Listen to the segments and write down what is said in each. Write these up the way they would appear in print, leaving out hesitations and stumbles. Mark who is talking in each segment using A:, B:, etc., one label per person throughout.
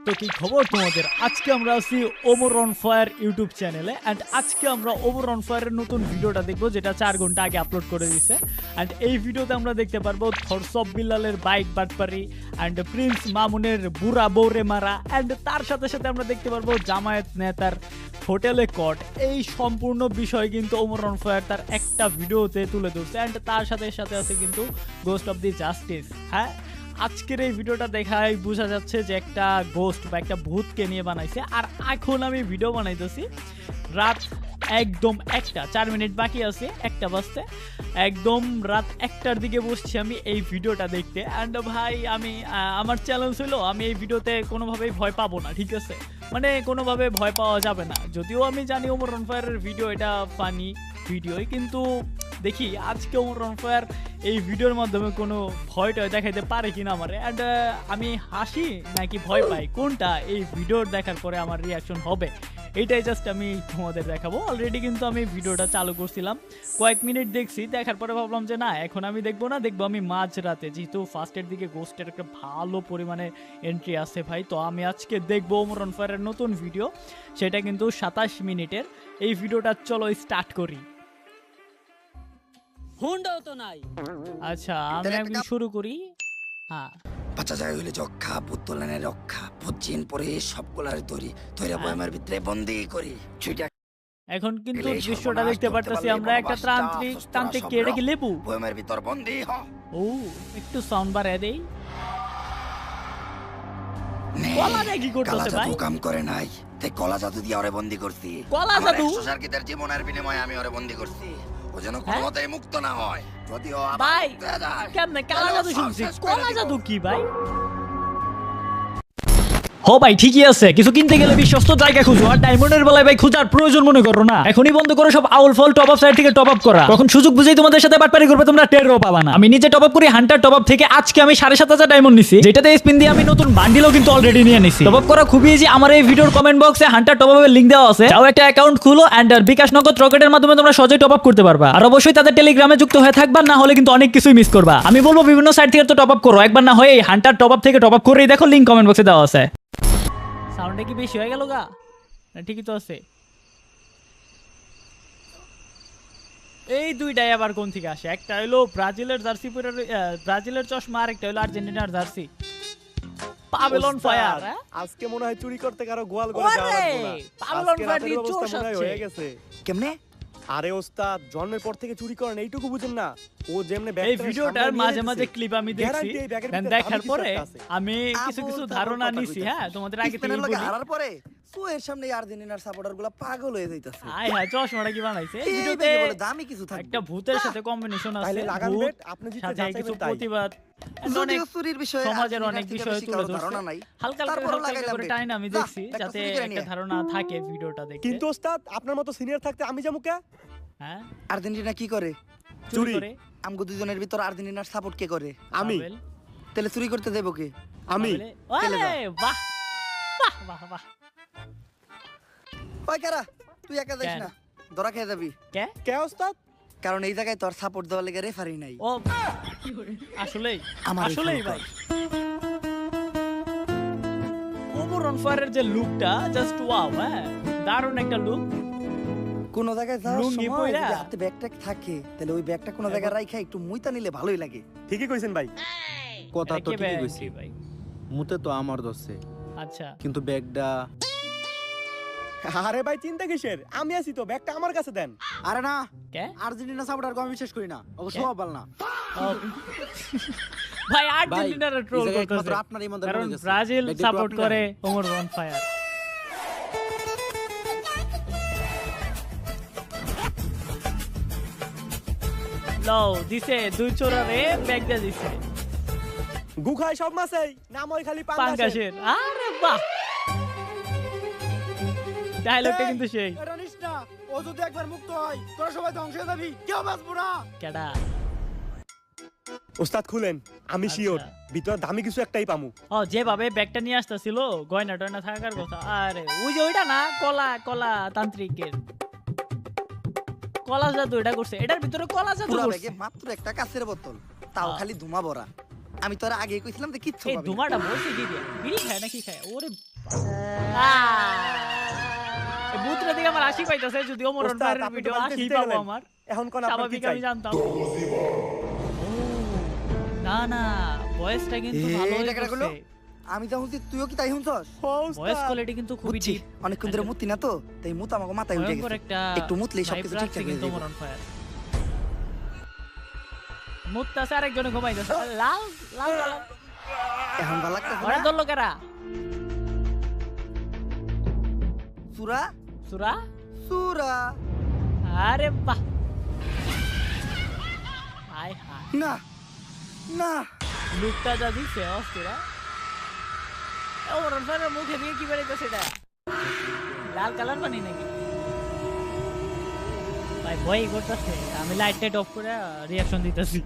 A: তো কি খবর তোমাদের? আজকে আমরা আছি ওমর অন ফায়ার ইউটিউব চ্যানেলে এন্ড আজকে আমরা ওমর অন ফায়ারের নতুন ভিডিওটা দেখবো, যেটা 4 ঘন্টা আগে আপলোড করে দিয়েছে। এন্ড এই ভিডিওতে আমরা দেখতে পারবো থরসব বিল্লালের বাইক বাটপারি এন্ড প্রিন্স মামুনের বুড়া বৌরে মারা এন্ড তার সাথে সাথে আমরা দেখতে পারবো জামায়াত নেতার হোটেলে কট। এই সম্পূর্ণ বিষয় কিন্তু ওমর অন ফায়ার তার একটা ভিডিওতে তুলে ধরছে এন্ড তার সাথে সাথে আছে কিন্তু গোস্ট অফ দি জাস্টিস। হ্যাঁ, আজকের এই ভিডিওটা দেখায় বোঝা যাচ্ছে যে একটা গোস্ট বা একটা ভূতকে নিয়ে বানাইছে। আর এখন আমি ভিডিও বানাইতেছি রাত একদম 1:04 বাকি আছে 1টা বাজতে। একদম রাত 1টার দিকে বসছি আমি এই ভিডিওটা দেখতে। অ্যান্ড ভাই আমি আমার চ্যালেঞ্জ হলো আমি এই ভিডিওতে কোনোভাবেই ভয় পাবো না, ঠিক আছে? মানে কোনোভাবে ভয় পাওয়া যাবে না, যদিও আমি জানি ওমর অন ফায়ারের ভিডিও এটা ফানি ভিডিওই, কিন্তু দেখি আজকে ওমর অন ফায়ার এই ভিডিওর মাধ্যমে কোনো ভয়টা দেখাইতে পারে কিনা আমারে। অ্যান্ড আমি হাসি নাকি ভয় পাই কোনটা এই ভিডিওর দেখার পরে আমার রিয়াকশন হবে, এইটাই জাস্ট আমি তোমাদের দেখাবো। অলরেডি কিন্তু আমি ভিডিওটা চালু করছিলাম, কয়েক মিনিট দেখছি, দেখার পরে ভাবলাম যে না এখন আমি দেখবো না, দেখবো আমি মাঝরাতে, যেহেতু ফার্স্টের দিকে গোস্টের একটা ভালো পরিমাণে এন্ট্রি আছে ভাই। তো আমি আজকে দেখবো ওমর অন ফায়ারের নতুন ভিডিও, সেটা কিন্তু 27 মিনিটের। এই ভিডিওটা চলো স্টার্ট করি।
B: হুন্ডাও তো নাই।
A: আচ্ছা আমি একদিন শুরু করি। হ্যাঁ,
C: বাচ্চা যায় হইলে যক্ষা পুত্তলানের রক্ষা পুজিন পরে সব গোলার দড়ি তৈরা বয়ামের ভিতরে বন্দি করি ছুইটা।
A: এখন কিন্তু দৃশ্যটা দেখতে পারতেছি আমরা একটা তান্ত্রিক কে, এটা কি লেবু?
C: বয়ামের ভিতর বন্দি হ।
A: ও একটু সাউন্ড বাড়ায় দেই। কলা দিয়ে কি করতেছে ভাই?
C: জাদু কাম করে নাই, তাই কলা জাদু দিয়ে ওরে বন্দি করছি।
A: কলা জাদু?
C: সার্কিটের জীবনের বিনিময়ে আমি ওরে বন্দি করছি, ও যেন কোনো মতেই মুক্ত না হয়। যদিও
A: ভাই কেমনে কলা জাদু শুনছি, কলা জাদু কি ভাই? হো ভাই ঠিকই আছে, কিছু কিনতে গেলে বিশ্বস্ত জায়গা খুঁজো, আর ডায়মন্ডের বেলায় ভাই খোঁজার প্রয়োজন মনে করো না। এখনই বন্ধ করো সব আউল ফল টপ আপ সাইট থেকে টপ আপ করা, তখন সুযোগ বুঝেই তোমাদের সাথে বাটপারি করবে, তোমরা টেরও পাবা না। আমি নিজে টপ আপ করি হান্টার টপ আপ থেকে, আজকে আমি 7,500 ডায়মন্ড নিছি, যেটাতে স্পিন দিয়ে আমি নতুন বান্ডিলও কিন্তু অলরেডি নিয়ে নিছি। টপ আপ করা খুবই ইজি, আমার এই ভিডিওর কমেন্ট বক্সে হান্টার টপ আপের লিংক দেওয়া আছে, যাও একটা অ্যাকাউন্ট খুলো এন্ড বিকাশ নগদ রকেটের মাধ্যমে তোমরা সহজেই টপ আপ করতে পারবা। আর অবশ্যই তাদের টেলিগ্রামে যুক্ত হয়ে থাকবা, না হলে কিন্তু অনেক কিছুই মিস করবা। আমি বলবো বিভিন্ন সাইট থেকে তো টপ আপ করো, একবার না হয় এই হান্টার টপ আপ থেকে টপ আপ করেই দেখো, লিংক কমেন্ট বক্সে দেওয়া আছে। সাউন্ডটা কি বেশি হয়ে গেল গা? না ঠিকই তো আছে। এই দুইটাই আবার কোন থেকে আসে? একটা হলো ব্রাজিলের জার্সি পরে, ব্রাজিলের চশমা, আর একটা হলো আর্জেন্টিনার জার্সি। পাবেলন ফায়ার
D: আজকে মনে হয় চুরি করতে কারো গোয়াল করে যাওয়া লাগবে না।
A: পাবেলন
D: আজকে
A: ফায়ার
D: রাতের
A: দিয়ে
D: অবস্থা
A: চোর
D: মনে হয়
A: সাজছে।
D: হয়ে গেছে।
C: কেমনে?
D: আরে ওস্তাদ জন্মের পর থেকে চুরি করেন এইটুকু বুঝেন না? ও যেমনে
A: এই ভিডিওটার মাঝে মাঝে ক্লিপ আমি দেখছি, দেখার পরে আমি কিছু ধারণা নিছি। হ্যাঁ, তোমাদের আগে থেকে বলি।
C: হারার পরে সুয়ের সামনে আর্জেন্টিনার সাপোর্টারগুলো পাগল হয়ে যাইতাছে।
A: আয় হ্যাঁ, চশমাটা কি বানাইছে এই ভিডিওতে?
C: বলে দামি কিছু থাকবে,
A: একটা ভূতের সাথে কম্বিনেশন আছে,
D: তাইলে লাগান
A: ভূত
D: বেট, আপনি জিতে
A: সাথে
D: যাচাই
A: কিছু
D: করবেন তাই।
A: প্রতিবাদ,
C: যদিও চুরির বিষয়ে
A: সমাজের অনেক
C: আর্জেন্টিনার
A: বিষয়
C: থেকে
A: তুলে
C: বেশি কারো ধারণা
A: ধরছে।
C: নাই।
A: হালকা
C: তারপরও
A: হালকা
C: লাগাইলাম
A: করে
C: বেট।
A: টাইম আমি
C: যা,
A: দেখছি,
C: একটা
A: যাতে
C: চুরি করে
A: একটা
C: নিয়ে।
A: ধারণা থাকে ভিডিওটা দেখতে।
D: কিন্তু ওস্তাদ আপনার মতো সিনিয়র থাকতে আমি যাবো কে?
A: হ্যাঁ,
C: আর্জেন্টিনা কি করে?
A: চুরি
D: চুরি।
A: করে।
C: আমগো দুজনের ভিতর আর্জেন্টিনার সাপোর্ট কে করে?
D: আমি।
A: পাবেল,
C: তাহলে চুরি করতে দেবো কে?
D: আমি।
A: পাবেলে।
C: চলে
A: ওরে বাহ বাহ বাহ বাহ।
C: ওই কারা, তুই একা যাইস
A: কেন?
C: না, ধরা খেয়ে যাবি।
A: কে?
D: কে ওস্তাদ?
C: কারণ এই জায়গায় তোর সাপোর্ট দেওয়ার লেগে রেফারি নাই।
A: ও আসলেই
C: আমারই
A: আসলেই
C: follow
A: ভাই। ওমর অন ফায়ারের যে লুকটা জাস্ট ওয়াও। হ্যাঁ, দারুণ একটা লুক।
C: কোন জায়গায় যাওয়ার
A: লুঙ্গি
C: সময়
A: পইরা?
C: যদি হাতে ব্যাগটা থাকে, তাহলে ওই ব্যাগটা কোন জায়গায় রাইখা একটু মুইতা নিলে ভালোই লাগে।
D: ঠিকই কইছেন ভাই।
E: কথা তো
A: কে
E: ঠিকই
A: ভাই?
E: কইছি
A: ভাই
E: মুতে তো আমার দোষে,
A: আচ্ছা,
E: কিন্তু ব্যাগটা
D: আরে ভাই চিন্তা কিসের, আমি আছি তো, ব্যাগটা আমার কাছে দেন।
E: আরে না,
A: কে?
E: আর্জেন্টিনা সাপোর্টার আমি বিশ্বাস করি না, ওকে
A: কে?
E: সব ভালো না
A: ও, ভাই
E: ভাই।
A: আর্জেন্টিনার
E: এই
A: ট্রোল
E: জায়গায়
A: করতেছে,
E: একমাত্র আপনার ইমানদার
A: কারণ
E: মনে গেছে।
A: ব্রাজিল
E: ব্যাগটা একটু
A: সাপোর্ট
E: আপনি
A: করে
E: রাখেন।
A: Omar on fire. লও দিছে দুই চোরারে ব্যাগ দিয়ে দিছে
D: গুখায় সব মাছেই, নাম ওই খালি পাঙ্গাসের।
A: পাঙ্গাসের। আরে বাহ, ডায়লগটা কিন্তু সেই।
E: এটা নিস না, ও যদি একবার মুক্ত হয় তোরা সবাই ধ্বংস হয়ে যাবি, কেউ বাঁচবো না।
A: কেডা?
D: ওস্তাদ খুলেন, আমি
A: আচ্ছা।
D: শিওর ভিতরে দামি কিছু একটাই পামু।
A: ও যেভাবে ব্যাগটা নিয়ে আসতেছিল, গয়না টয়না থাকার কথা। আরে ওই যে ওইটা না, কলা কলা তান্ত্রিকের কলা জাদু এটা করছে, এটার ভিতরে কলা জাদু
C: পুরা
A: করছে।
C: ব্যাগে মাত্র একটা কাঁচের বোতল, তাও খালি ধুমা ভরা। আমি তোরা আগে কইছিলাম যে কিচ্ছু
A: এই
C: পাবি না।
A: ধুমাটা বলছে কি দিয়ে? বিড়ি খায় নাকি খায়? ওরে বুতরা দিকে আমার হাসি পাইতেছে, যদিও মরণ
D: ওস্তাদ,
A: ফায়ারের
D: আপনি তো
A: ভিডিও
D: বাড়িতে
A: হাসি
D: জিতে
A: পাবো
D: গেলেন।
A: আমার,
D: এখন কোন আপনার কি
A: স্বাভাবিক
D: চাই?
A: আমি জানতাম। ও, না না ভয়েসটা কিন্তু
C: এ,
A: ভালো
C: এটা কেডা করলো?
A: হইছে,
C: আমি তো শুনছি তুইও কি তাই শুনছস?
A: ভয়েস কোয়ালিটি কিন্তু খুবই
C: বুঝছি
A: ডিপ,
C: অনেকক্ষণ ধরে মুতি না তো তাই মুত আমাকে মাথায় উঠে
A: ভয়ঙ্কর
C: গেছে
A: একটা
C: একটু মুতলেই
A: vibe
C: সবকিছু
A: রাখছে
C: ঠিকঠাক হয়ে
A: কিন্তু
C: যাবে।
A: মরণ ফায়ার। মুততাছে আরেকজনে ঘুমাইতেছে, লাল লাল লাল
C: এখন ভালো লাগতেছে
A: ওরা
C: না?
A: ধরলো কারা?
C: সুরা
A: সুরা?
C: সুরা
A: আরে বাহ, হায় হায়,
C: না না
A: লুকটা যা দিছে অস্থিরা। ও মরণ ফায়ারের মুখে দিয়ে কি বেরিয়েছে এটা? লাল কালার পানি নাকি? ভাই ভয় করতেছে, আমি লাইট টাইট অফ করে রিয়াকশন দিতেছি।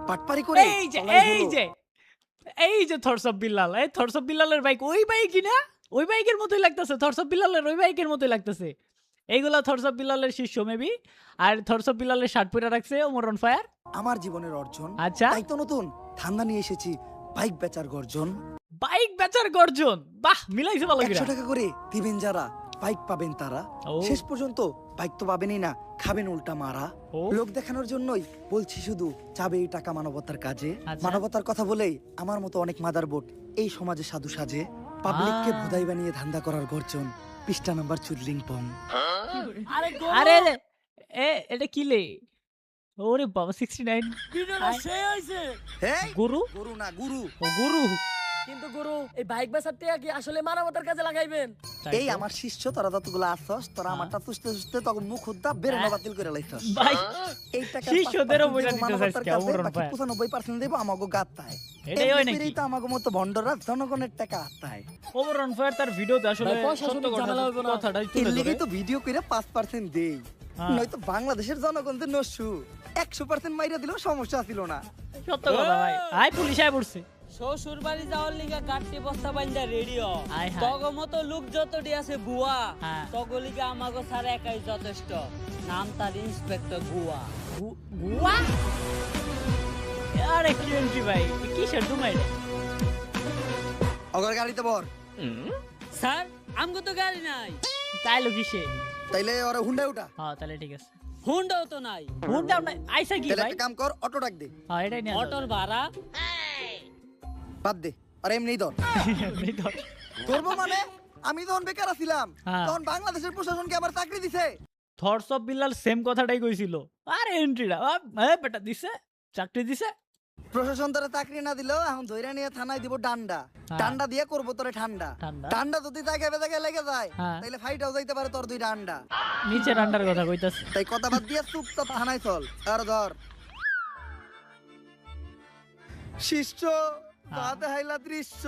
C: পাটপারি করে
A: এই যে
C: চলাই
A: এই
C: হলো।
A: যে এই যে থরস অফ বিল্লাল, এই থরস অফ বিল্লালের বাইক, ওই বাইকই না? ওই বাইকের মতোই লাগতেছে, থরস অফ বিল্লালের ওই বাইকের মতোই লাগতেছে। এইগুলা থরস অফ বিল্লালের শিষ্য মেবি, আর থরস অফ বিল্লালের শার্ট পরে রাখছে ওমরন ফায়ার।
C: আমার জীবনের অর্জন,
A: আচ্ছা,
C: তাই তো নতুন ধান্দা নিয়ে এসেছি, বাইক বেচার গর্জন।
A: বাইক বেচার গর্জন, বাহ মিলাইছে ভালো করে।
C: 100 টাকা করে দিবেন যারা, বাইক পাবেন তারা।
A: ও।
C: শেষ পর্যন্ত বাইক তো পাবেনই না, খাবেন উল্টা মারা।
A: ও।
C: লোক দেখানোর জন্যই বলছি শুধু, চাবে এই টাকা মানবতার কাজে।
A: আচ্ছা।
C: মানবতার কথা বলেই আমার মতো অনেক মাদারবোট এই সমাজে সাধু সাজে। পাবলিককে ভোদাই বানিয়ে ধান্দা করার গর্জন, পৃষ্ঠা নাম্বার চুদলিং পং।
A: আরে এটা কি লে? ওরে বাবা 69
E: ভিডিওটা সেই হইছে।
C: হেই,
A: গুরু,
C: গরু না গুরু।
A: ও গুরু।
E: কিন্তু গুরু এই বাইক বেচার টাকা কি আসলে মানবতার কাজে লাগাইবেন?
A: তাই
C: এই
A: তো।
C: আমার শিষ্য, তোরা যতগুলো আসছস, তোরা আমারটা চুষতে চুষতে তখন মুখ উদ্দা বেরোনো বাতিল করে লাইছস।
A: ভাই
C: এই টাকা
A: শিষ্যদেরও বইটা দিতে
C: মানবতার
A: চাইছে,
C: কাজে,
A: অমরণ
C: বাকি
A: ভাই।
C: 95% দেব আমাগো গাত্তায়।
A: এটাই হয় নাকি?
C: এমনিতেই তো আমাগো মতো ভন্ডরা জনগণের টাকা আত্তায়।
A: ওমরন ফায়ার তার ভিডিওতে আসলে
E: ভাই, পয়সা
A: সত্য
E: শুনে ঝামেলা হইবো না।
A: কথাটাই
C: এর
A: তুলে
C: লেগেই
A: ধরে।
C: তো ভিডিও করে 5% দেই।
A: হ্যাঁ।
C: নয়তো বাংলাদেশের জনগণ তো নস্যু, 100% মাইরা দিলেও সমস্যা ছিল না।
A: সত্য কথা ভাই। আই পুলিশ আই পড়ছে।
B: শ্বশুর বাড়ি যাওয়ার লিগা গাড়ি বস্তা বাইন্দা রেডিও
A: আয় হায়।
B: তগ মতো লোক যতটি আছে বুয়া
A: হ্যাঁ।
B: তগ লিগা আমাগো ছাড়া একাই যথেষ্ট। নাম তার ইন্সপেক্টর গুয়া।
A: গুয়া? আরে কি এন্ট্রি ভাই, কিসের দুমাই রে?
C: অগর গাড়িতে বর,
B: স্যার আমগো তো গাড়ি নাই।
A: তাইলো কিসে?
C: তাইলে ওরা হুন্ডায় উঠা।
A: হ্যাঁ তাহলে ঠিক আছে।
B: হুন্ডাও তো নাই।
A: হুন্ডা আমরা আইসা কি
C: তাহলে
A: ভাই?
C: একটা কাম কর, অটো ডাক দে।
A: হ্যাঁ এটাই নিয়ে
B: অটোর ভাড়া
C: বাদ দে, আর এমনিই ধর। ধরবো মানে আমি যখন বেকার ছিলাম
A: হ্যাঁ।
C: তখন বাংলাদেশের প্রশাসনকে আবার চাকরি দিছে।
A: থরস অফ বিল্লাল সেম কথাটাই কইছিল। আরে এন্ট্রিটা বেটা দিছে, চাকরি দিছে।
C: প্রশাসন তোরা চাকরি না দিলেও এখন ধইরা নিয়ে থানায় দিব ডান্ডা।
A: হ্যাঁ।
C: ডান্ডা দিয়ে করবো তোরে ঠান্ডা।
A: ঠান্ডা?
C: ঠান্ডা যদি জায়গায় জায়গায় লেগে যায়
A: হ্যাঁ।
C: তাইলে ফাইটাও যাইতে পারে তোর দুই ডান্ডা।
A: নিচে রান্ডার কথা কইতাছে।
C: তাই কথা বাদ দিয়ে চুপচাপ থানায় চল। আর ধর শিষ্য বাদে হাইলা দৃশ্য,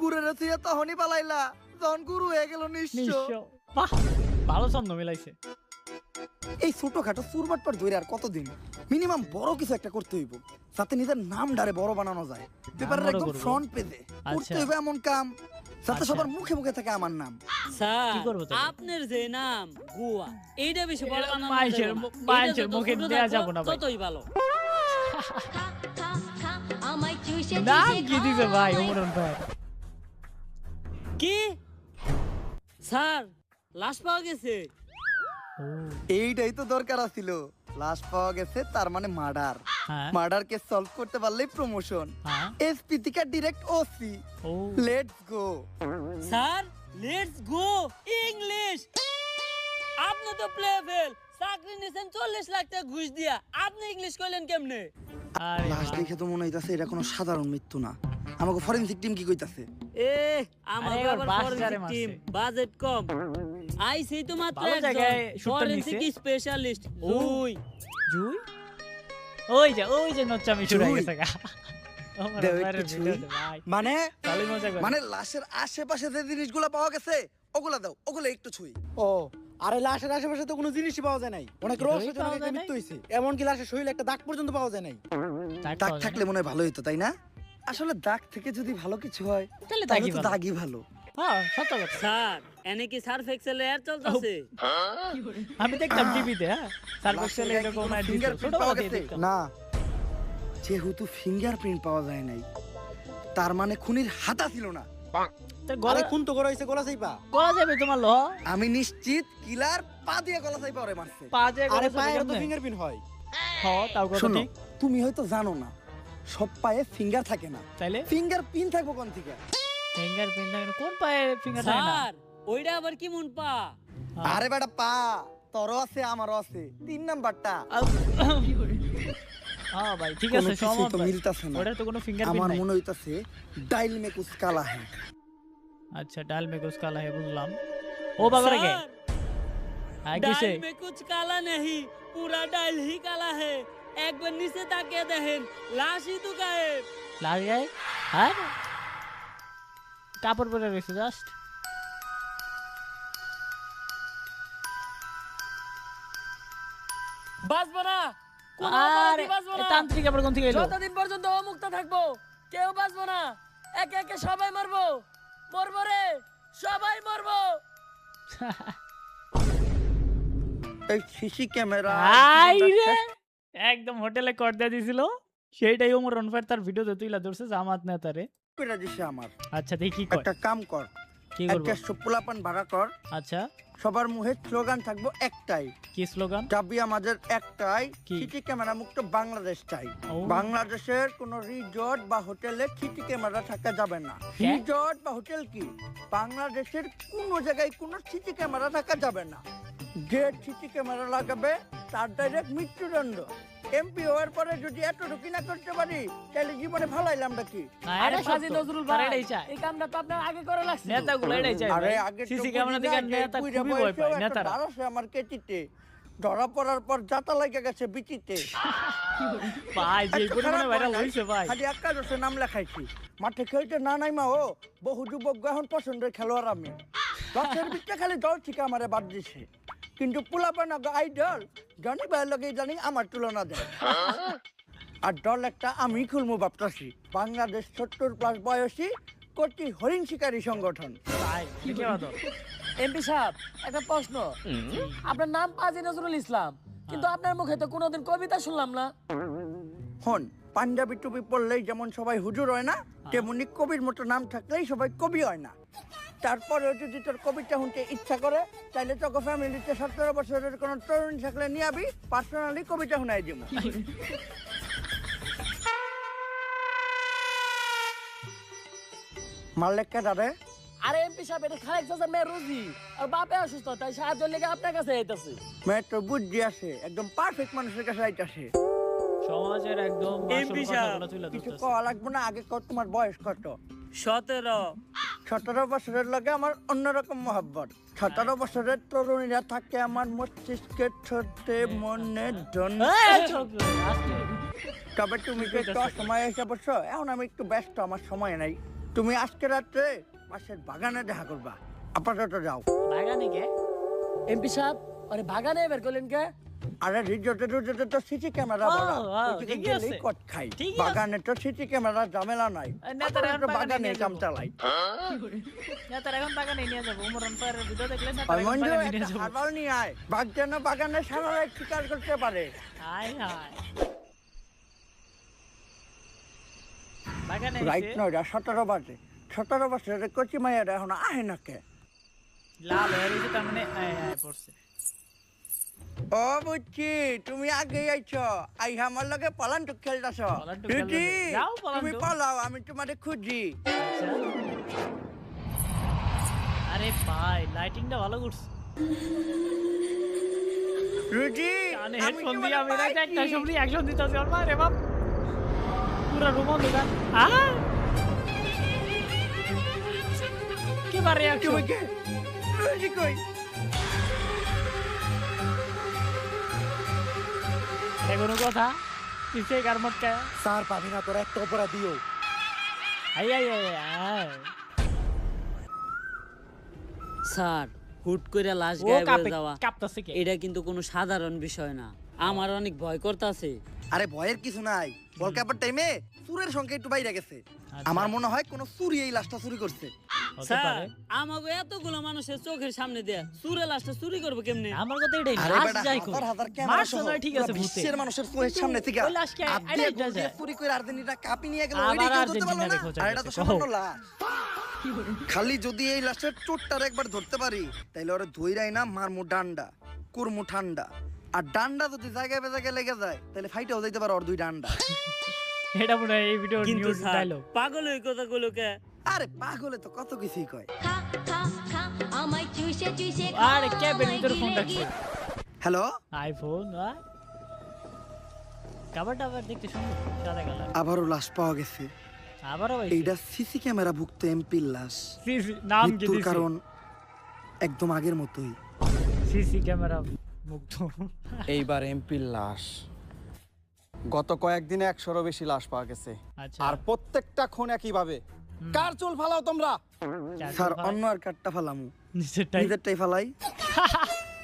C: গুরের থুইয়া তখনই পালাইলা যখন গুরু হয়ে গেল নিশ্চ।
A: নিশ্চয়। বাহ ভালো ছন্দ মিলাইছে।
C: এই ছোটখাটো চুরবাটপাট ধরে আর কতদিন? মিনিমাম বড় কিছু একটা করতে হইব, যাতে নিজের নাম ডারে বড় বানানো যায়। পেপারের
A: বড়
C: একদম
A: করবো।
C: ফ্রন্ট পেজে করতে
A: আচ্ছা।
C: হইব এমন কাম যাতে
A: আচ্ছা।
C: সবার মুখে মুখে থাকে আমার নাম।
B: স্যার
A: কি করবো তাহলে?
B: আপনার যে নাম গুয়া এইটা বেশি বড়
A: এটা
B: বানানো
A: মানুষের
B: যাবে না।
A: মু- মানুষের
B: এটা যত
A: মুখে
B: ছোট
A: দেয়া
B: থাকবো,
A: যাবে না ভাই।
B: ততই ভালো।
A: নাম কি দিছে ভাই ওমরন ভাই?
B: কি স্যার লাশ পাওয়া গেছে?
C: এইটাই তো দরকার ছিল। লাশ পাওয়া গেছে তার মানে মার্ডার।
A: হ্যাঁ
C: মার্ডার কেস সলভ করতে পারলেই প্রমোশন।
A: হ্যাঁ।
C: এসপি থেকে direct OC.
A: Oh
C: let's go.
B: Sir let's go English. আপনি তো প্লে ফেল, চাকরি নিছেন 40 লাখ টাকা ঘুষ দিয়া, আপনি ইংলিশ কইলেন কেমনে?
A: আরে
C: লাশ
A: বাহ।
C: দেখে তো মনে হইতাছে এটা কোনো সাধারণ মৃত্যু না। আমাকে ফরেনসিক টিম কি কইতাছে?
B: এ আমার
A: আরে এবার
B: বাবার
A: বাস
B: ফরেনসিক
A: যারে
B: টিম
A: মারছে।
B: বাজেট কম। আইছি তো মাত্র
A: ভালো জায়গায় শুটটা
B: ফরেনসিক
A: নিছে।
B: স্পেশালিস্ট।
A: ও।
B: ওই
A: জুই ওই যে নচ্চামি শুরু হয়ে
C: জুই?
A: গেছে গা। ওমরন
C: দেও
A: ভাইয়ের
C: একটু
A: ভিডিওতে
C: জুই।
A: ভাই
C: মানে
A: তাহলে মজা করে।
C: মানে লাশের আশেপাশে যে জিনিসগুলো পাওয়া গেছে ওগুলা দাও, ওগুলো একটু ছুঁই।
E: ও আরে লাশের আশেপাশে তো কোনো জিনিসই পাওয়া যায় নাই। অনেক
A: এটাই
E: রহস্যজনক
A: পাওয়া
E: একটা
A: যায়
E: মৃত্যু
A: নাই?
E: হইছে। এমনকি লাশের শরীরে একটা দাগ পর্যন্ত পাওয়া যায় নাই।
A: দাগ
C: দাগ
A: পাওয়া যায়
C: থাকলে
A: না?
C: মনে হয় ভালো হইতো, তাই না? আসলে দাগ থেকে যদি ভালো কিছু হয়
A: তাহলে
C: তাহলে
A: দাগই
C: তো
A: ভালো।
C: দাগই ভালো।
A: হ্যাঁ সত্য কথা।
B: স্যার এনে কি সার্ফ এক্সেল এর চলতেছে?
A: আমি দেখতাম টিভিতে, হ্যাঁ সার্ভিক্সেল
C: লাশের
A: এরকম
C: গায়ে
A: অ্যাড
C: কি
A: দিত,
C: কোনো fingerprint
A: ছোটবেলা
C: পাওয়া
A: থেকে
C: গেছে?
A: দেখতাম।
C: না, যেহেতু ফিঙ্গারপ্রিন্ট পাওয়া যায় নাই তার মানে খুনির হাতা ছিল না।
A: তো
E: আরে
A: গলা
E: কোন তো করা হইছে গলা চাইপা
A: গলা যাবে তোমার ল
C: আমি নিশ্চিত কিলার পা দিয়ে গলা চাই পরে মারছে।
A: পা যে
E: আরে
A: গলা
E: পায়ের তো
A: যাবে
E: ফিঙ্গারপ্রিন্ট হয়।
A: তাও কথা
C: শোনো
A: ঠিক
C: তুমি হয়তো জানো না সব পায়ে ফিঙ্গার থাকে না,
A: তাইলে
C: ফিঙ্গার পিন থাকবো কোন থেকে?
A: ফিঙ্গারপ্রিন্ট থাকে কোন পায়ে ফিঙ্গার থাকে না
B: স্যার ওইটা আবার কি মন পা
C: আরে বেটা পা তোরও আছে আমারও আছে 3 নাম্বারটা।
A: হ্যাঁ ভাই ঠিক
C: কোনো
A: আছে
C: কিছুই
A: সহমত
C: তো
A: ভাই।
C: মিলতাছে না।
A: ওটার তো কোনো ফিঙ্গারপ্রিন্ট
C: আমার
A: নাই
C: মনে হইতাছে ডাইল মে কুছ কালা है।
A: আচ্ছা ডাল মে কুছ কালা है বুঝলাম ও বাবা রে কে হ্যাঁ কিসে
B: ডাল में कुछ काला नहीं पूरा डाल ही काला है एक बार नीचे ताकिए देखें लाश ही तो गायब
A: লাল গায়ে হ্যাঁ কাপড় পরে রয়েছে জাস্ট
B: বাঁচবো না কোনো
A: আরে
B: অপরাধী বাঁচবো না
A: তান্ত্রিক আবার কোন থেকে এলো
B: যতদিন পর্যন্ত অমুক্ত থাকবো কেউ বাঁচবো না একে একে সবাই মরবো মরবো রে সবাই মরবো
C: এই সিসি ক্যামেরা
A: আই রে একদম হোটেলে কর দিয়ে দিছিল সেইটাই ওমর রনফার তার ভিডিওতে তুইলা ধরছে জামাত নেতারে
C: করে দিছে আমার।
A: আচ্ছা দেখি কি কর
C: একটা কাম কর,
A: কি করব
C: একটা সুপলাপান ভাড়া কর,
A: আচ্ছা
C: সবার মুখে স্লোগান থাকবো একটাই,
A: কি স্লোগান
C: দাবি আমাদের একটাই,
A: কি?
C: সিসি ক্যামেরা মুক্ত বাংলাদেশ চাই।
A: ও।
C: বাংলাদেশের কোন রিসর্ট বা হোটেলে সিসি ক্যামেরা থাকা যাবে না।
A: কে?
C: রিসর্ট বা হোটেল কি, বাংলাদেশের কোনো জায়গায় কোনো সিসি ক্যামেরা থাকা যাবে না। যে সিসি ক্যামেরা লাগাবে তার ডাইরেক্ট মৃত্যুদণ্ড। এমপি হওয়ার পরে যদি এতটুকু না করতে পারি তাহলে জীবনে ভালাইলাম নাকি?
A: না
B: আরে
A: এটা
B: ফাজি
A: সত্য।
B: নজরুল
A: তারা
B: ভাই
A: এটাই চায়
B: এই কামটা তো আপনার আগে করে লাগছে
A: নেতাগুলো এটাই চায়
C: আরে
A: ভাই
C: আগে
A: সিসি ক্যামেরা থেকে নেতা খুবই ভয় পায় নেতারা
C: আমার কেটিতে ধরা পড়ার পর জাতা লাগে গেছে বিচিতে।
A: ভাই যে
C: একটা
A: পরিমাণে
C: খারাপ
A: ভাইরাল
C: হয় নাই,
A: হইছে ভাই
C: খালি একটা দোষে নাম লেখাইছি, মাঠে খেলতে না নাই মা ও বহু যুবক এখন পছন্দের খেলোয়াড় আমি। লক্ষের বিচ্ছে খালি দল থেকে আমারে বাদ দিছে, কিন্তু পোলাপান আইডল জানি ভাইয়ের লগে জানি আমার তুলনা দেয়। আর দল একটা আমি খুলমু ভাবতাছি, বাংলাদেশ 70+ বয়সী কোটি হরিণ শিকারী সংগঠন।
A: ভাই কি বাদ
B: এমপি সাহেব একটা প্রশ্ন আপনার নাম পাজি নজরুল ইসলাম কিন্তু আপনার মুখে তো কোনোদিন কবিতা শুনলাম না
C: হন পাঞ্জাবি টুপি পরলেই যেমন সবাই হুজুর হয় না, তেমনি কবির মতো নাম থাকলেই সবাই কবি হয় না। তারপরে যদি তোর কবিতা শুনতে ইচ্ছা করে তাহলে তোকে ফ্যামিলিতে 17 বছরের কোনো তরুণ থাকলে নিয়ে আবি, পার্সোনালি কবিতা শুনাই দিব। মাল্লেককে দাদে
B: আরে এমপি সাহেব এটা খালেক চাচার মেয়ে রুজি আর বাপে অসুস্থ তাই সাহায্য লেগে আপনার কাছে আইতাছে
C: মেয়ে তোর বুদ্ধি আছে, একদম পারফেক্ট মানুষের কাছে আইতাছে।
A: সমাজের একদম
B: এমপি
A: আসল
B: সাহেব,
A: কথাগুলো তুলে
C: কিছু
A: ধরতেছে
C: কওয়া লাগবে না, আগে কর তোমার বয়স কত?
B: 17
C: 17 বছরের লগে আমার অন্যরকম মহব্বত। 17 বছরের তরুণীরা থাকে আমার মস্তিষ্কে ছোটে মনে জন।
A: এই চুপ, আস্তে।
C: তবে তুমি যে একটু সময় এসে বসছো, এখন আমি একটু ব্যস্ত, আমার সময় নাই। তুমি আজকে রাত্রে পাশের বাগানে দেখা করবা, আপাতত যাও।
A: বাগানে কে
B: এমপি সাহেব আরে বাগানে বের করলেন কে
C: আরে রিজোর্টে তো সিসি ক্যামেরা
A: ও,
C: বলা,
A: ও,
C: ওইদিকে
A: ঠিকই
C: গেলেই
A: আছে।
C: কট খাই।
A: ঠিকই আছে।
C: বাগানে তো সিসি ক্যামেরা ঝামেলা নাই,
A: নেতারা এখন
C: আপাতত
A: বাগানে
C: বাগানে
A: নিয়ে
C: কাম
A: যাবো।
C: চালাই।
A: নেতারা এখন বাগানে নিয়ে যাবো ওমর রনফারের ভিডিও দেখলে নেতারা এখন
C: মঞ্জু
A: বাগানে নিয়ে
C: একটা
A: যাবো
C: হারবাল নিয়ে আয়, বাঘ যেন বাগানে সারা রাত শিকার করতে পারে।
A: হাই হাই বাগানে
C: রাইট
A: এসে
C: নয় 17 বাজে, 17 বছরের কচি মাইয়ারা এখন আহে না কে?
A: লাল হয়ে গেছে তার মানে আয় আয় পড়ছে
C: ও বুঝছি তুমি আগে আইছো, আই আমার লগে পলান্টুক খেলতাছ।
A: পলান্টুক
C: রুটি,
A: খেলতাছে। যাও পলান্টুক।
C: তুমি পালাও, আমি তোমারে খুঁজি।
A: আচ্ছা আরে ভাই লাইটিংটা ভালো করছে
C: রুটি,
A: কানে
C: আমি
A: হেডফোন
C: তোমারে
A: দিয়ে আমি রাইতে একটা
C: পাইছি।
A: সবরি অ্যাকশন দিতেছি আর মারে বাপ পুরো রুমন দোকান কি বারে অ্যাকশন
C: তুমি কে? রুটি কই?
A: কোনো কথা কিসে গারমট কা
E: স্যার পাবি না তোরা একটা অপরাধীও।
A: আই আই আই আই
B: স্যার হুট করে লাশ
A: ও
B: গায়েব
A: কাপে
B: হয়ে যাওয়া
A: কাঁপতাছে কে
B: এটা কিন্তু কোনো সাধারণ বিষয় না আমার অনেক ভয় করতেছে
C: আরে ভয়ের কিছু নাই, বল কাপড় টাইমে চুরের সংখ্যা একটু বাইরে গেছে।
A: আচ্ছা।
C: আমার মনে হয় কোন চুরি এই লাশটা চুরি করছে।
A: হতে
B: স্যার
A: পারে
B: আমাকে এতগুলো মানুষের চোখের সামনে দেয়া চুরে লাশটা চুরি করবো কেমনে
A: আমার কথা এটাই
C: আরে
A: লাশ
C: বেটা,
A: যাই কো
C: হাজার হাজার ক্যামেরা
A: মার
C: সহ
A: শোনা ঠিক আছে
C: পুরো
A: ভূতে
C: বিশ্বের মানুষের চোখের সামনে থেকে
A: ওই লাশকে
C: আপ দিয়ে
A: আইডা
C: গোল দিয়ে
A: যায়।
C: চুরি করে আর্জেন্টিনা কাপি নিয়ে গেল,
A: আবার
C: ওইটাই কেউ ধরতে পারলো
A: আর্জেন্টিনা
C: না।
A: রেখো
C: আর এটা তো
A: যাচ্ছে।
C: সামান্য লাশ। খালি যদি এই লাশের চোটটার একবার ধরতে পারি তাইলে ওরা ধইরাই না মারমু ডান্ডা কুরমু ঠান্ডা আর ডান্ডা যদি জায়গায় জায়গায় লেগে যায় তাহলে ফাইটেও যাইতে পারে ওর দুই ডান্ডা
A: এটা মনে হয় এই ভিডিওর
B: কিন্তু
A: নিউজ
B: স্যার
A: ডায়লগ।
B: পাগল ওই কথাগুলো কে
C: আরে পাগলে তো কত কিছুই কয়।
A: আরে কে ভিতরে ফোন রাখছে?
C: হ্যালো,
A: আইফোন কাভারটা আবার দেখতে সুন্দর, সাদা কালার।
C: আবারও লাশ পাওয়া গেছে।
A: আবারও ভাই
C: এইটা সিসি ক্যামেরা ভুক্ত এমপির লাশ।
A: সিসি নাম কি
C: মৃত্যুর
A: দিছে?
C: কারণ একদম আগের মতোই।
A: সিসি ক্যামেরা মুক্ত।
E: এইবার এমপির লাশ। গত কয়েকদিনে 100-এরও বেশি লাশ পাওয়া গেছে।
A: আচ্ছা
E: আর প্রত্যেকটা খুন একইভাবে। কার চুল ফালাও তোমরা?
C: স্যার অন্য আর কাটটা ফালামু,
A: নিচেরটাই
C: নিজেরটাই ফালাই।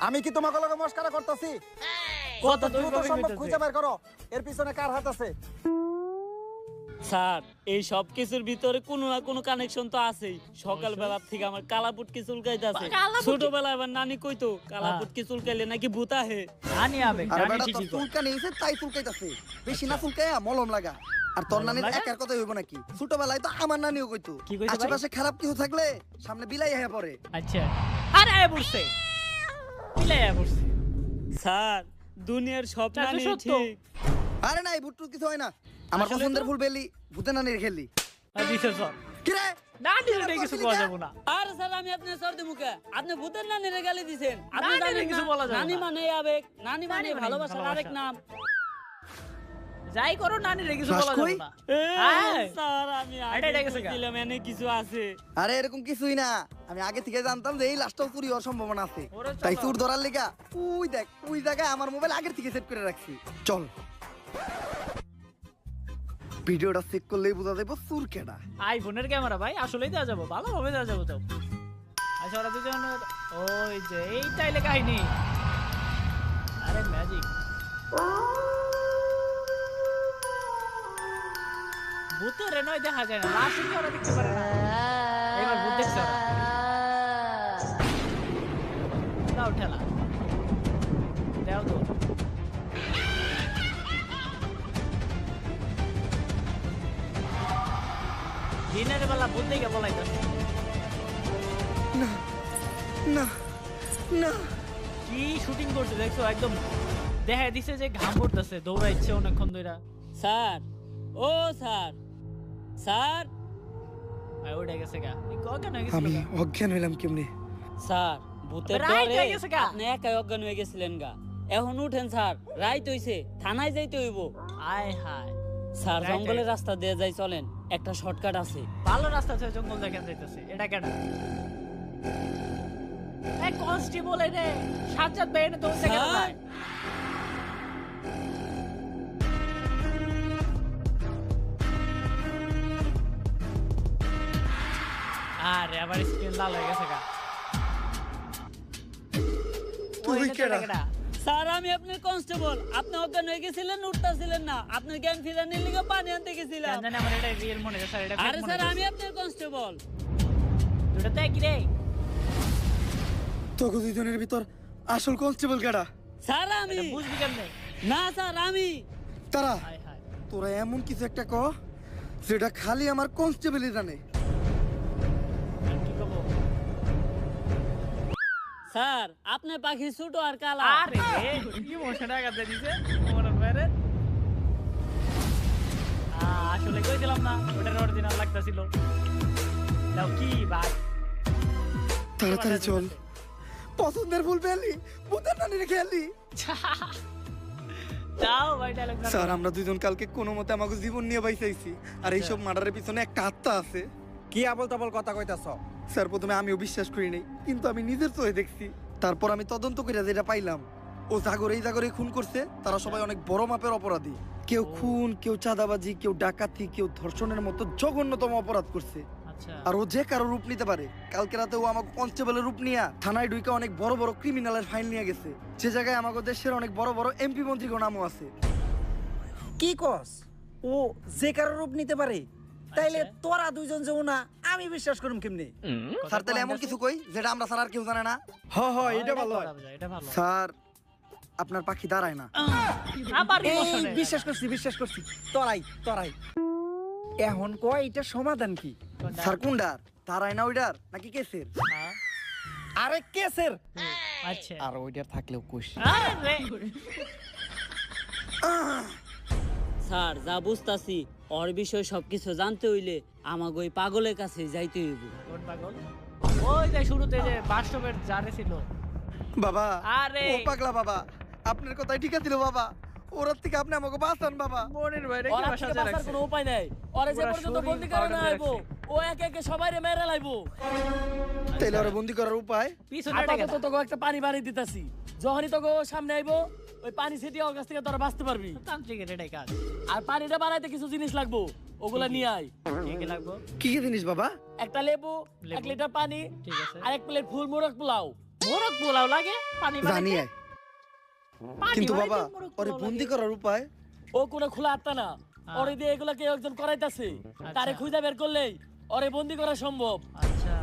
E: আমি কি তোমাকে লগে মস্কারা করতেছি?
A: কত
E: দ্রুত
A: দুই
E: সম্ভব খুঁজে বের করো এর পিছনে কার হাত আছে।
B: স্যার এই সব কিছুর ভিতরে কোনো না কোনো কানেকশন তো আছেই। সকালবেলা থেকে আমার কালাপুটকি চুলকাইতেছে। ছোটবেলায় আবার নানি কইতো কালাপুটকি চুলকাইলে নাকি ভূত আহে।
A: আনি আবে
C: আর
A: জানি
C: বেটা তোর
A: ঠিকই কর।
C: চুলকানি হইছে তাই চুলকাইতাছে, বেশি না চুলকায়া মলম লাগা। আর তোর
A: মলম
C: নানির
A: লাগা?
C: একার কথাই হইব নাকি? ছোটবেলায় তো আমার নানিও কইতো
A: কি কইতো ভাই?
C: আশেপাশে খারাপ কিছু থাকলে সামনে বিলাই হয়ে পড়ে।
A: আচ্ছা আরে আয় বসছে মিলাই আয় বসছে।
B: স্যার দুনিয়ার সব
A: তা তো
B: নানি
A: সত্য।
B: ঠিক।
C: আরে না, এই ভুট্টু কিছু হয় না। আমার
A: আসলে
C: পছন্দের
A: তো-
C: ফুল বেলি ভূতে নানির খেলি।
A: আর দিছে সব
C: কি রে?
A: না দিলে কিছু বলা যাবে না।
B: আরে স্যার আমি আপনার সর্দি মুখে আপনি ভূতের নানিরে গালি দিছেন। আপনি
A: নানিরে
B: জানেন
A: কিছু
B: না,
A: বলা যাবে
B: নানি
A: না।
B: মানে আবেগ, নানি মানে
A: নানি মানে
B: ভালোবাসার
A: ভালোবাসা।
B: আরেক নাম।
A: যাই করো নানিরে কিছু
C: লাশ
A: বলা যাবে
C: কই?
A: না।
B: এ,
A: আয়।
B: স্যার আমি
A: এটা
B: আগে
A: গেছে গা।
B: বুঝছিলাম এনে কিছু আছে।
C: আরে এরকম কিছুই না, আমি আগে থেকে জানতাম যে এই লাশটাও চুরি হওয়ার সম্ভাবনা আছে।
A: ওরে চলো।
C: তাই চুর ধরার লেগা ওই দেখ ওই জায়গায় আমার মোবাইল আগের থেকে সেট করে রাখছি। চল, ভিডিওটা চেক করলেই বোঝা যাবে চুর কেডা।
A: আইফোনের ক্যামেরা ভাই আসলেই দেওয়া যাবো, ভালোভাবে দেওয়া যাবো তো। আচ্ছা ওরা দুজন ওই যে এইটাইলে কাহিনী। আরে ম্যাজিক ভূতের নয় দেখা যায় না, লাশ ওরা দেখতে পারে না। এবার ভূত দেখছে ওরা। দাও ঠেলা দাও তো। দিনের বেলা ভূত দেখে বলাইতেছে
C: না না না,
A: কি শুটিং করছে দেখছো, একদম দেখা দিছে যে ঘাম পড়তেছে, দৌড়াইছে অনেকক্ষণ ধরে।
B: স্যার ও স্যার, স্যার
A: আর ওইটা গেছে গা কেন
C: আমি
A: গেছে
C: অজ্ঞান হইলাম কেমনে?
B: স্যার ভূতের
A: রাইত
B: ডরে
A: হয়ে গেছে গা।
B: আপনি একাই অজ্ঞান হয়ে গেছিলেন গা। এখন উঠেন স্যার, রাইত হইছে, থানায় যাইতে হইব।
A: আয় হায়
B: স্যার
A: রাইত
B: জঙ্গলের
A: হয়ে-
B: রাস্তা দিয়ে যাই, চলেন একটা শর্টকাট আছে।
A: ভালো রাস্তা আছে, জঙ্গল দেখেন যাইতেছে। এটা কেন এই কনস্টেবল রে সাজ্জাদ ভাই এনে দৌড়তে কেন
B: স্যার?
A: যায়? আরে আবার স্ক্রিন লাল হয়ে গেছে গা।
C: তুই
A: ওই নেতা
C: কেডা?
A: কেডা?
B: স্যার আমি আপনার কনস্টেবল, আপনি অজ্ঞান হয়ে গেছিলেন, উঠতেছিলেন না, আপনার জ্ঞান ফিরানোর লিগে পানি আনতে গেছিলাম।
A: কেন জানি আমার এটা রিয়েল মনে হয়, স্যার এটা
B: আরে স্যার আমি আপনার কনস্টেবল।
A: দুটো তো একই রে।
C: তোকে দুজনের ভিতর আসল কনস্টেবল কেডা?
B: স্যার আমি
A: এটা বুঝবি কেমনে?
B: না স্যার আমি।
C: তারা
A: হায় হায়
C: তোরা এমন কিছু একটা ক যেটা খালি আমার কনস্টেবলই জানে।
A: আর কি করবো?
B: স্যার আপনি পাখি ছোট আর কালা।
A: আরে রে ইমোশন আঘাত দিয়ে দিছে মনে বাইরে। আসলে কইছিলাম না ওটার অরিজিনাল লাগতাছিল। দাও কি ভাই
C: তাড়াতাড়ি চল, পছন্দের ফুল পেলি ভূতের নানির খেলি।
A: দাও ভাই ডায়লগ
C: স্যার আমরা দুজন কালকে কোনো মতে আমাকে জীবন নিয়ে বাইসাইছি, আর এইসব মার্ডারের পিছনে একটা আত্মা আছে।
E: কি আবল তাবল কথা কইতাছ?
C: স্যার প্রথমে আমিও বিশ্বাস করি নাই, কিন্তু আমি নিজের চোখে দেখছি। তারপর আমি তদন্ত করে যেটা পাইলাম, ও জাগরে এই জাগরে খুন করছে, তারা সবাই অনেক বড় মাপের অপরাধী। কেউ খুন, কেউ চাঁদাবাজি, কেউ ডাকাতি, কেউ ধর্ষণের মতো জঘন্যতম অপরাধ করছে।
A: আচ্ছা
C: আর ও যে কারো রূপ নিতে পারে। কালকে রাতে ও আমাকে কনস্টেবলের রূপ নিয়ে থানায় ঢুকে অনেক বড় বড় ক্রিমিনালের ফাইল নিয়ে গেছে, যে জায়গায় আমাদের দেশের অনেক বড় বড় এমপি মন্ত্রীর নামও আছে।
F: কি কস? ও যে কারো রূপ নিতে পারে? তাইলে
A: আচ্ছা।
F: তোরা দুইজন যেও না, আমি বিশ্বাস করুম কেমনে?
C: স্যার তাহলে এমন কিছু কই যেটা আমরা স্যার আর কেউ জানে না?
E: এটা ভালো হয়।
A: এটা ভালো
C: স্যার আপনার পাখি দাঁড়ায় না।
A: আবার
F: এই
A: ইমোশনে
F: বিশ্বাস করছি তোরাই তোরাই। এখন কয় এটা সমাধান কি?
A: কোনটা?
C: স্যার কোনডার তারাই না ওইডার নাকি কেসের?
A: হ্যাঁ,
F: আরে কেসের।
A: আচ্ছা
E: আর ওইটার থাকলেও কোষ।
A: আরে
B: স্যার যা বুঝতাছি ওর বিষয়ে সবকিছু জানতে হইলে আমাকে ওই পাগলের কাছে যাইতে হইব।
A: কোন পাগল? ওই যে শুরুতে যে বাস্তবের জারে ছিল।
C: বাবা
A: আরে।
C: ও পাগলা বাবা, আপনার কথাই ঠিক ছিল বাবা। ওর থেকে আপনি আমাকে বাঁচান বাবা।
A: মনের বাইরে
B: ওর থেকে বাঁচার কোনো উপায় নাই। ওরে যে
A: পুরা
B: পর্যন্ত
A: শরীর
B: বন্দি করে না
A: powder
B: আইবো, ও একে একে সবাইরে মেরে লাইবো।
C: তাইলে ওরা বন্দি করার উপায়?
A: পিছনে
B: আপাতত তোকে একটা পানি বাড়ি দিতাছি, যখনই তোকে ও সামনে আইবো ওই পানি ছিটিয়ে ওর কাছ থেকে তোরা বাঁচতে পারবি।
A: তান্ত্রিকের এটাই কাজ।
B: আর পানিটা বানাইতে কিছু জিনিস লাগবো, ওগুলা নিয়ে আয়।
A: কি কি লাগবে?
C: কি কি জিনিস বাবা?
B: একটা লেবু, এক
A: লেবু।
B: লিটার পানি,
A: ঠিক আছে।
B: আর এক প্লেট ফুল মোরগ পোলাও।
A: মোরগ পোলাও লাগে পানি
C: জানি
A: বানাইতে?
C: আয়।
A: পানি
C: কিন্তু
A: বানাইতে
C: বাবা
A: মোরগ
C: ওরে
A: পোলাও
C: বন্দি
A: লাগে?
C: করার উপায়?
B: ও কোনো খোলা আত্মা না,
A: হ্যাঁ।
B: ওরে দিয়ে এগুলা কেউ একজন করাইতাছে। তারে খুঁজে বের করলেই ওরে বন্দি করা সম্ভব।
A: আচ্ছা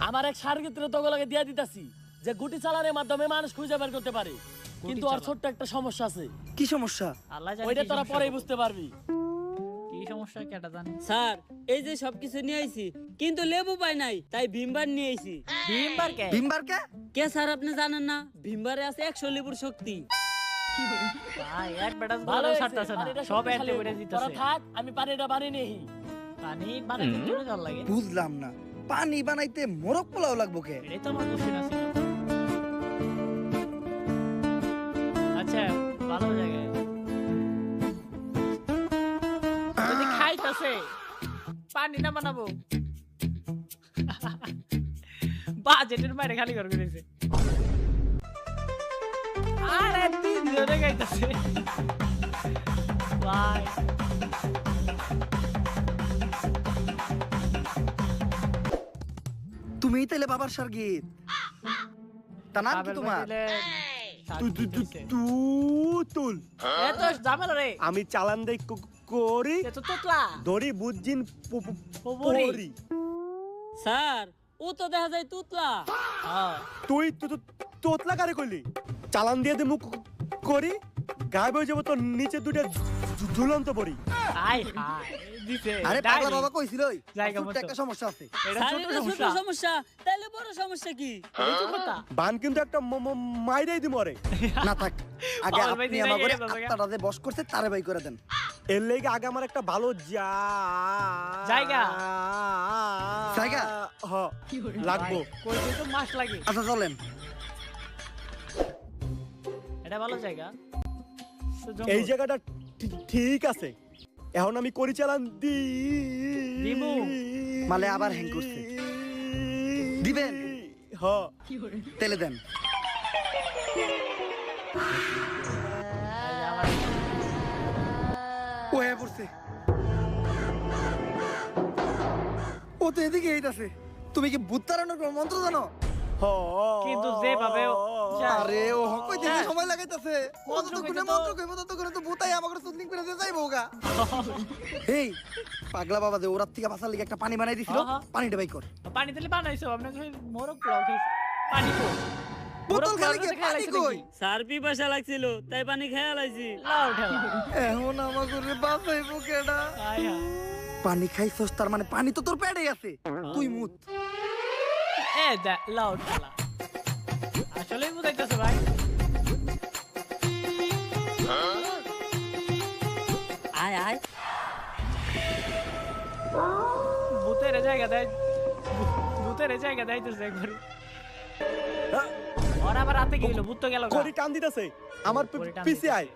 B: আমার এক সার্গিত্র তোগুলোকে দিয়ে দিতাছি, যে গুটি চালানোর মাধ্যমে মানুষ খুঁজে বের করতে পারে। কিন্তু ওর
A: চালান।
B: ছোট্ট একটা সমস্যা আছে,
C: কি সমস্যা?
A: আল্লাহ জানে
B: ওইটা
A: কি
B: তোরা
A: সমস্যা
B: পরেই
A: হবে।
B: বুঝতে পারবি।
A: কি সমস্যা কেটা জানে?
B: স্যার এই যে সবকিছু নিয়ে আইছি, কিন্তু লেবু পাই নাই, তাই ভীমবার নিয়ে আইছি।
A: ভীমবার কে?
C: ভীমবার কে?
B: কে স্যার আপনি জানেন না? ভীমবারে আছে 100 লেবুর শক্তি।
A: ভাই এক বেটা
B: ভালো
A: ভালো
B: হয়েছে,
A: ছাড়তাছে না,
B: পানিটা
A: সব
B: শক্তিশালী
A: এন্টি করে
B: হয়েছে।
A: দিতেছে।
B: তোরা থাক, আমি পানিটা বানিয়ে নেই।
A: পানি বানাইতে জন্য জল লাগে?
C: বুঝলাম না, পানি বানাইতে মোরগ পোলাও লাগবো কে?
A: এটাই তো আমার কোশ্চেন আছে। আচ্ছা ভালো জায়গায় যদি খাইতাছে পানি না বানাবো বাজেটের বাইরে খালি করে দিয়েছে। আরে দিন ধরে খাইতাছে ভাই।
C: তুমিই তাইলে বাবার সার্গিত? তার নাম কি
A: বাবেল
C: তোমার?
A: বাজিলে
D: তুতুল
A: এত ঝামেলা রে।
D: আমি চালান দেই করি
A: এ তো তোতলা
D: দড়ি বুঝিন
A: পরি।
D: পরি
B: স্যার ও তো দেখা যায় তুতলা।
A: হ্যাঁ
D: তুই তোতলা কারে কইলি? চালান দিয়ে দে মুখ করি গায়েব হয়ে যাবো, তোর নিচে দুটো ঝুলন্ত পড়ি।
A: আই হাই দিছে।
C: আরে পাগলা
A: ডাইরেক্ট।
C: বাবা কইছিলই
A: জায়গা
C: ছোট্ট
A: মতো।
C: একটা সমস্যা আছে।
A: এটা
B: স্যার
A: ছোট
B: এটা ছোট
A: সমস্যা।
B: সমস্যা, তাহলে বড় সমস্যা কি?
A: এই তো কথা।
D: বান কিন্তু একটা মাইরাই দি মরে।
C: না থাক, আগে
A: পাগল ভাই
C: আপনি
A: দিলে
C: আমাকে
A: গিয়ে দাও জায়গা।
C: আত্মাটা যে বস করছে তারে বাই করে দেন।
D: এর লেগে আগে আমার একটা ভালো
A: জায়গা?
D: জায়গা হ লাগবো।
A: কই কই তো মাস লাগে।
C: আচ্ছা চলেন।
A: এটা ভালো জায়গা।
D: এই জায়গাটা ঠিক আছে, এখন আমি করি চালান
A: দিমু।
C: মালে আবার হ্যাং করছে। দিবেন?
D: হ
C: তেলে দেন। ও হয়ে পড়ছে। ও তো এদিকে এইতাছে। তুমি কি ভূত তাড়ানোর কোনো মন্ত্র জানো?
A: কিন্তু যেভাবে
C: আরে ও কই দিতে
A: হ্যাঁ।
C: সময় লাগাইতাছে।
A: মন্ত্র
C: মন্ত্র
A: কইতে
C: কইতে
A: তো-
C: মন্ত্র কইবো ততক্ষণে তো ভূতাই আমাকে সুদলিং করে দিয়ে যাইবো গা। এই পাগলা বাবা যে ওরার থেকে বাঁচার লিগে একটা পানি বানাই দিছিল,
A: হ্যাঁ, হ্যাঁ।
C: পানিটা বাই কর।
A: পানি দিলে বানাইছো আপনাকে মোরগ পোলাও খাইছো। পানি কো
C: বোতল খালি কি পানি কই?
B: স্যার পিপাসা লাগছিল, তাই পানি খেয়ে লাইছি।
A: লাও ঠেলা।
C: এখন আমাকে বাঁচাইবো কেডা?
A: আয় হায়।
C: পানি খাইছস তার মানে পানি তো তোর পেটে আছে, তুই মুত।
A: এ দা লাও ঠেলা। আসলেই বুঝাইতেছে ভাই।
B: আয় আয়।
A: ভূতের জায়গা দেয়, ভূতের জায়গা দেয়তেছে একবারে। ওর আবার রাতে গেল, ভূত তো গেল গা।
D: করি টান দিতেছে আমার
A: করি টান
D: পিছে
A: দিতেছে।
D: আয়।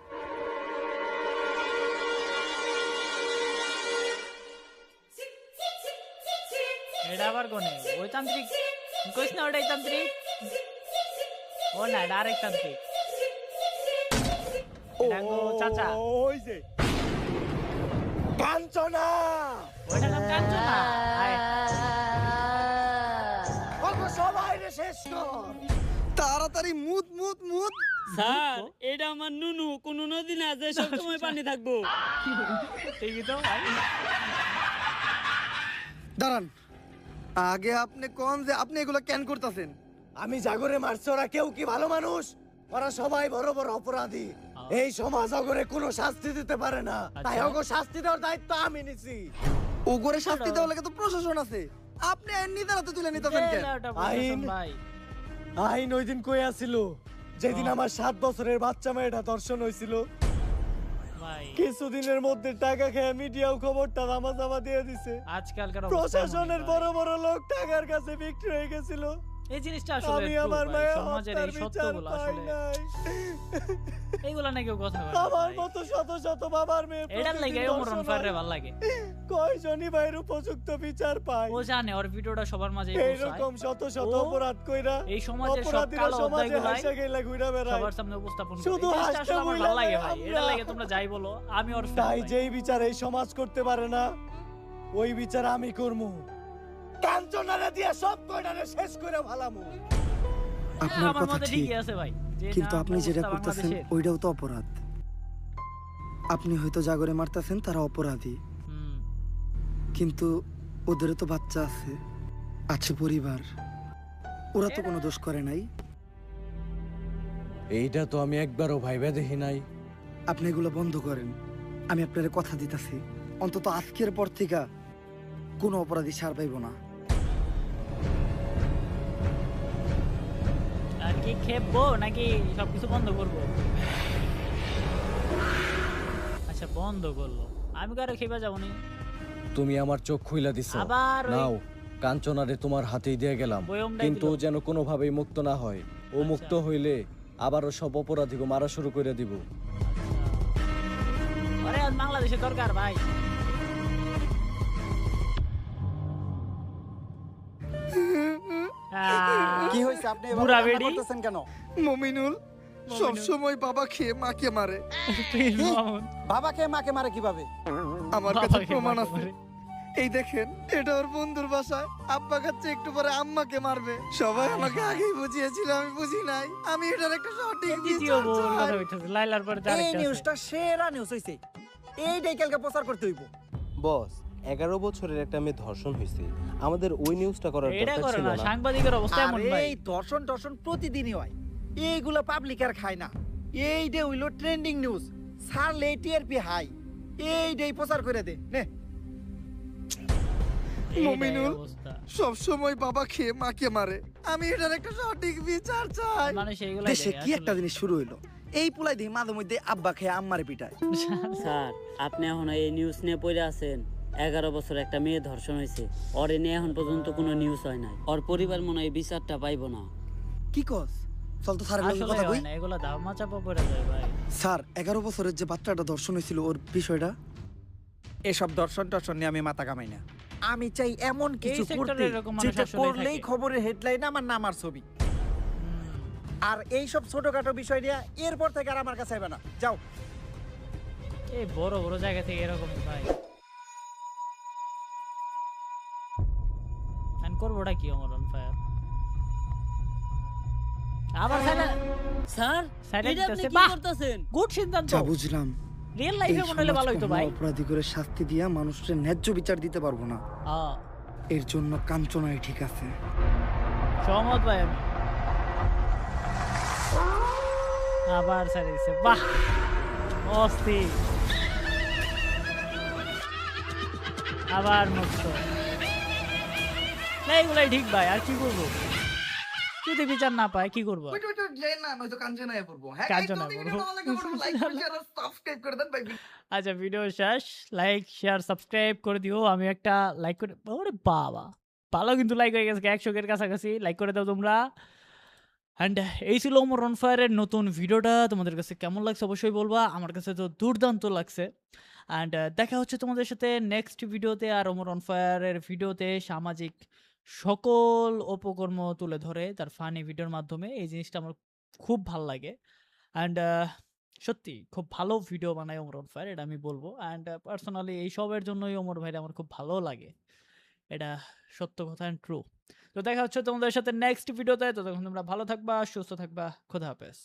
A: এটা আবার কোনে? ওই তান্ত্রিক কইস না ওটাই তান্ত্রিক? ও না এটা আরেক তান্ত্রিক। এটা গো চাচা।
D: ওই যে কাঞ্চনা
A: ওইটা নাম কাঞ্চনা। আয়।
C: ওগো সবাই রে শেষ কর, তাড়াতাড়ি মুত মুত মুত।
B: স্যার এটা আমার নুনু, কোন নদী না যে সব সময় পানি থাকবো।
A: ঠিকই তো ভাই।
C: দাঁড়ান, আগে আপনি কোন যে আপনি এগুলো কেন করতেছেন?
D: আমি জাগরে মারছি, ওরা কেউ কি ভালো মানুষ? ওরা সবাই বড় বড় অপরাধী। এই সমাজ অগরে কোনো শাস্তি দিতে পারে না, তাই
A: আচ্ছা।
D: ওগো শাস্তি দেওয়ার দায়িত্ব আমি নিছি।
C: ও করে শাস্তি দেওয়া লাগে তো প্রশাসন আছে, আপনি আইন নিজের হাতে তুলে নিতেছেন কেন?
D: আইন?
A: ভাই
D: আইন ওই দিন কই আসিল যেদিন আমার 7 বছরের বাচ্চা মেয়েটা ধর্ষণ হয়েছিল।
A: ভাই
D: কিছুদিনের মধ্যে টাকা খেয়ে মিডিয়াও খবরটা রামাজামা দিয়ে দিছে।
A: আজকালকার অবস্থা
D: প্রশাসনের
A: এমনই
D: বড়
A: ভাই।
D: বড় লোক টাকার কাছে বিক্রি হয়ে গেছিল।
A: এই জিনিসটা আসলে
D: আমি
A: true
D: আমার
A: ভাই,
D: মায়ের
A: সমাজের
D: হত্যার
A: এই
D: বিচার
A: সত্যগুলো
D: পাই
A: আসলে
D: নাই।
A: এইগুলা নাকি কেউ কথা বলে না
D: আমার
A: ভাই।
D: মতো শত শত বাবার মেয়ে
A: এটার লাগে
D: প্রতিদিন
A: ওমর অন
D: ধর্ষণ
A: ফায়ারে
D: হয়।
A: ভালো লাগে।
D: কয়জনই ভাইয়ের উপযুক্ত বিচার পায়?
A: ও জানে ওর ভিডিওটা সবার মাঝে পৌঁছায়।
D: এইরকম শত শত
A: ও
D: অপরাধ কইরা
A: এই সমাজের সব
D: অপরাধীরা
A: কালো
D: সমাজে
A: অধ্যায়গুলাই
D: হাসা গেলা ঘুরে বেড়ায়।
A: সবার সামনে উপস্থাপন করে।
D: শুধু
A: এই জিনিসটা
D: হাসতে
A: আসলে আমার
D: বইলা
A: ভালো লাগে
D: না
A: ভাই।
D: আমরা।
A: এটা লাগে তোমরা যাই বলো, আমি ওর fan
D: তাই
A: ভাই।
D: যেই বিচার এই সমাজ করতে পারে না, ওই বিচার আমি করমু। কাঞ্চনারে দিয়া সব কয়টারে শেষ করে ভালামু।
E: আপনার
A: আমার
E: কথা
A: মতে
E: ঠিক,
A: ঠিকই আছে ভাই। যে
E: কিন্তু
A: না
E: আপনি যেটা
A: অবস্থা
E: করতেছেন
A: বাংলাদেশের।
E: ওইটাও তো অপরাধ। আপনি হয়তো জাগরে মারতেছেন, তারা অপরাধী,
A: হুম,
E: কিন্তু ওদেরও তো বাচ্চা আছে, আছে পরিবার, ওরা তো কোনো দোষ করে নাই।
G: এইটা তো আমি একবারও ভাইবা দেখি নাই।
E: আপনি এগুলো বন্ধ করেন, আমি আপনার কথা দিতেছি, অন্তত আজকের পর থেকে কোনো অপরাধী ছাড় পাইব না।
A: আর কি খেপবো নাকি সবকিছু বন্ধ করবো? আচ্ছা বন্ধ করলো, আমি কারো খেপে যাবো নি।
G: তুমি আমার চোখ খুইলা দিছ।
A: আবার ওই
G: নাও, কাঞ্চনারে তোমার হাতেই দিয়ে গেলাম,
A: বয়মটাই
G: কিন্তু
A: দিলো।
G: ও যেন কোনোভাবেই মুক্ত না হয়। ও মুক্ত হইলে আবারও সব অপরাধীকে মারা শুরু করে দিব।
A: আরে আজ বাংলাদেশে দরকার ভাই।
E: কি হয়েছে, আপনি এভাবে
A: বুড়া
E: কান্না
A: বেডি?
E: করতেছেন কেন?
C: মমিনুল সব সময় বাবা খেয়ে মাকে মারে,
A: প্রিন্স মামুন
E: বাবাকে মাকে মারে কিভাবে?
C: আমার কাছে
A: বাবাকে
C: প্রমাণ
A: মাকে
C: আছে।
A: মারে।
C: এই দেখেন, এটা ওর বন্ধুর বাসায়, আব্বা খাচ্ছে একটু পরে আম্মাকে মারবে। সবাই আমাকে আগেই বুঝিয়েছিল, আমি বুঝি নাই। আমি এটার একটা সঠিক
A: দ্বিতীয়
C: বিচার
A: বউর
C: চাই।
A: কথা হইতেছে, লাইলার পরে
F: এই
A: আরেকটা আছে।
F: নিউজটা সেরা নিউজ হইছে, এইটাই কালকে প্রচার করতে হইব।
H: বস 11 বছরের একটা মেয়ে ধর্ষণ হয়েছে, আমাদের ওই নিউজটা করার
A: এটা
H: দরকার
A: করে
H: ছিল
A: না,
H: না।
A: সাংবাদিকের অবস্থা এমন
F: আরে
A: ভাই।
F: এই দর্শন টর্শন প্রতিদিনই হয়, এইগুলো পাবলিক আর খায় না। এইটা হইলো ট্রেন্ডিং নিউজ, ছাড়লে টিআরপি হাই, এইটাই প্রচার করে দে নে।
A: এইটাই
C: মমিনুল।
A: অবস্থা।
C: সব সময় বাবা খেয়ে মাকে মারে, আমি এটার একটা সঠিক বিচার চাই।
A: মানুষ এইগুলাই
E: দেশে
A: দেখে
E: কি একটা
A: আসলে।
E: জিনিস শুরু হইলো, এই পুলাই দিয়ে মাঝে মধ্যে আব্বা খেয়ে আম্মারে পিটায়।
B: স্যার আপনি এখন এই নিউজ নিয়ে পড়ে আছেন। 11 বছর একটা মেয়ে ধর্ষণ হয়েছে, ওর নিয়ে এখন পর্যন্ত কোনো নিউজ হয় নাই। ওর পরিবার মনে হয় এই বিচারটা পাইবো না।
E: কি কস? চল তো স্যারের লগে
A: আসলে
E: কথা কই।
A: হয় না, এগুলা ধামা চাপা পড়ে যায় ভাই।
E: স্যার, 11 বছরের যে বাচ্চাটা ধর্ষণ হয়েছিল, ওর বিষয়টা
F: এসব দর্শন টর্শন নিয়ে আমি মাথা কামাই না। আমি চাই এমন কিছু
A: সেক্টরে
F: করতে
A: এরকম মানুষ
F: যেটা
A: আসলেই
F: করলেই
A: থাকে।
F: খবরের হেডলাইন আমার নাম আর ছবি। আর এই সব ছোটখাটো বিষয় নিয়ে এরপর থেকে আর আমার কাছে আইবে না, যাও।
A: এই বড় বড় জায়গা থেকে এরকম ভাই। আমি করবোটা কি ওমর অন ফায়ার? আবার
B: স্যার
A: সাইডে
B: এটা আপনি
A: দিতেছে,
B: কি
A: বাহ!
B: করতেছেন?
A: গুড সিদ্ধান্ত।
E: যা বুঝলাম,
A: রিয়েল
E: এই
A: লাইফে মনে হলে ভালো
E: সমাজ
A: হইতো
E: কখনো
A: ভাই।
E: অপরাধী করে শাস্তি দিয়া মানুষের ন্যায্য বিচার দিতে পারবো না।
A: হ্যাঁ,
E: এর জন্য কাঞ্চনাই ঠিক আছে।
A: সহমত ভাই আমি। আবার সাইডে দিছে, বাহ! অস্থির। আবার মুক্ত। না এগুলাই ঠিক ভাই, আর কি করবো? যদি বিচার না পায় কি করবো?
C: কাঞ্চনায় পড়বো। হ্যাঁ,
A: কাঞ্চনা
C: একদম
A: পড়বো।
C: ভিডিওটা ভালো লাগে, লাইক করে শেয়ার আর সাবস্ক্রাইব করে দেন ভাই।
A: আচ্ছা ভিডিও শেষ, লাইক শেয়ার সাবস্ক্রাইব করে দিও। আমি একটা লাইক করে, ওরে বাবা ভালো কিন্তু লাইক হয়ে গেছে 100-এর কাছাকাছি। লাইক করে দাও তোমরা। অ্যান্ড এই ছিল ওমর অন ফায়ারের নতুন ভিডিওটা। তোমাদের কাছে কেমন লাগছে অবশ্যই বলবা। আমার কাছে তো দুর্দান্ত লাগছে। অ্যান্ড দেখা হচ্ছে তোমাদের সাথে নেক্সট ভিডিওতে। আর ওমর অন ফায়ারের ভিডিওতে সামাজিক সকল অপকর্ম তুলে ধরে তার ফানি ভিডিওর মাধ্যমে। এই জিনিসটা আমার খুব ভাল লাগে। অ্যান্ড সত্যি খুব ভালো ভিডিও বানায় ওমর অন ফায়ার, এটা আমি বলবো। অ্যান্ড পার্সোনালি এই সবের জন্যই ওমর ভাইরা আমার খুব ভালো লাগে। এটা সত্য কথা অ্যান্ড ট্রু। তো দেখা হচ্ছে তোমাদের সাথে নেক্সট ভিডিওতে। ততক্ষণ তোমরা ভালো থাকবা, সুস্থ থাকবা। খোদা হাফেজ।